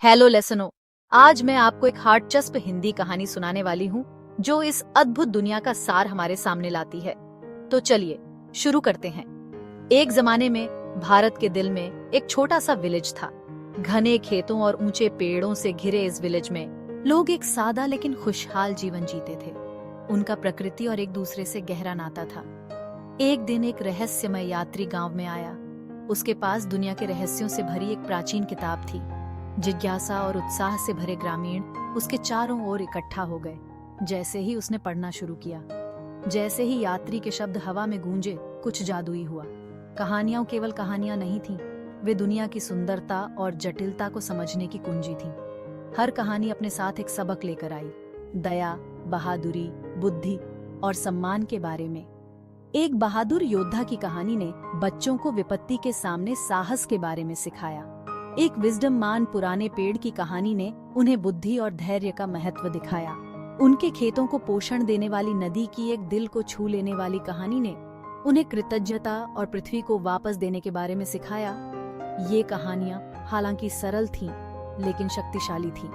Hello लेसनो। आज मैं आपको एक हार्टचस्प हिंदी कहानी सुनाने वाली हूँ जो इस अद्भुत दुनिया का सार हमारे सामने लाती है। तो चलिए शुरू करते हैं। एक जमाने में भारत के दिल में एक छोटा सा विलेज था। घने खेतों और ऊंचे पेड़ों से घिरे इस विलेज में लोग एक सादा लेकिन खुशहाल जीवन जीते थे। उनका प्रकृति और एक दूसरे से गहरा नाता था। एक दिन एक रहस्यमय यात्री गांव में आया। उसके पास दुनिया के रहस्यों से भरी एक प्राचीन किताब थी। जिज्ञासा और उत्साह से भरे ग्रामीण उसके चारों ओर इकट्ठा हो गए। जैसे ही उसने पढ़ना शुरू किया, जैसे ही यात्री के शब्द हवा में गूंजे, कुछ जादुई हुआ। कहानियां केवल कहानियां नहीं थीं, वे दुनिया की सुंदरता और जटिलता को समझने की कुंजी थीं। हर कहानी अपने साथ एक सबक लेकर आई, दया, बहादुरी, बुद्धि और सम्मान के बारे में। एक बहादुर योद्धा की कहानी ने बच्चों को विपत्ति के सामने साहस के बारे में सिखाया। एक विजडम मान पुराने पेड़ की कहानी ने उन्हें बुद्धि और धैर्य का महत्व दिखाया। उनके खेतों को पोषण देने वाली नदी की एक दिल को छू लेने वाली कहानी ने उन्हें कृतज्ञता और पृथ्वी को वापस देने के बारे में सिखाया। ये कहानियां हालांकि सरल थीं, लेकिन शक्तिशाली थीं।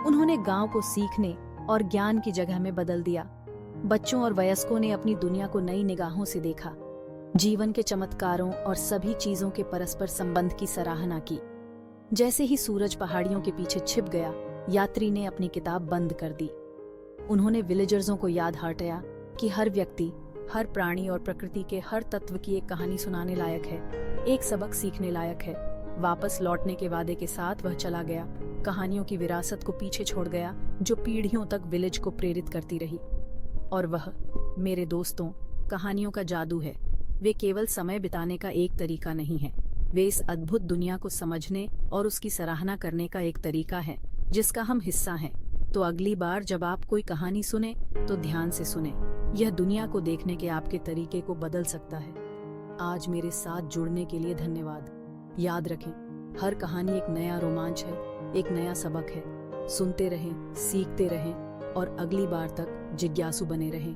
उन्होंने गांव को सीखने और ज्ञान की जगह में बदल दिया। बच्चों और वयस्कों ने अपनी दुनिया को नई निगाहों से देखा, जीवन के चमत्कारों और सभी चीजों के परस्पर संबंध की सराहना की। जैसे ही सूरज पहाड़ियों के पीछे छिप गया, यात्री ने अपनी किताब बंद कर दी। उन्होंने विलेजर्सों को याद हटाया कि हर व्यक्ति, हर प्राणी और प्रकृति के हर तत्व की एक कहानी सुनाने लायक है, एक सबक सीखने लायक है। वापस लौटने के वादे के साथ वह चला गया, कहानियों की विरासत को पीछे छोड़ गया जो पीढ़ियों तक विलेज को प्रेरित करती रही। और वह, मेरे दोस्तों, कहानियों का जादू है। वे केवल समय बिताने का एक तरीका नहीं है, वे इस अद्भुत दुनिया को समझने और उसकी सराहना करने का एक तरीका है जिसका हम हिस्सा हैं। तो अगली बार जब आप कोई कहानी सुने तो ध्यान से सुने। यह दुनिया को देखने के आपके तरीके को बदल सकता है। आज मेरे साथ जुड़ने के लिए धन्यवाद। याद रखें, हर कहानी एक नया रोमांच है, एक नया सबक है। सुनते रहें, सीखते रहें और अगली बार तक जिज्ञासु बने रहें।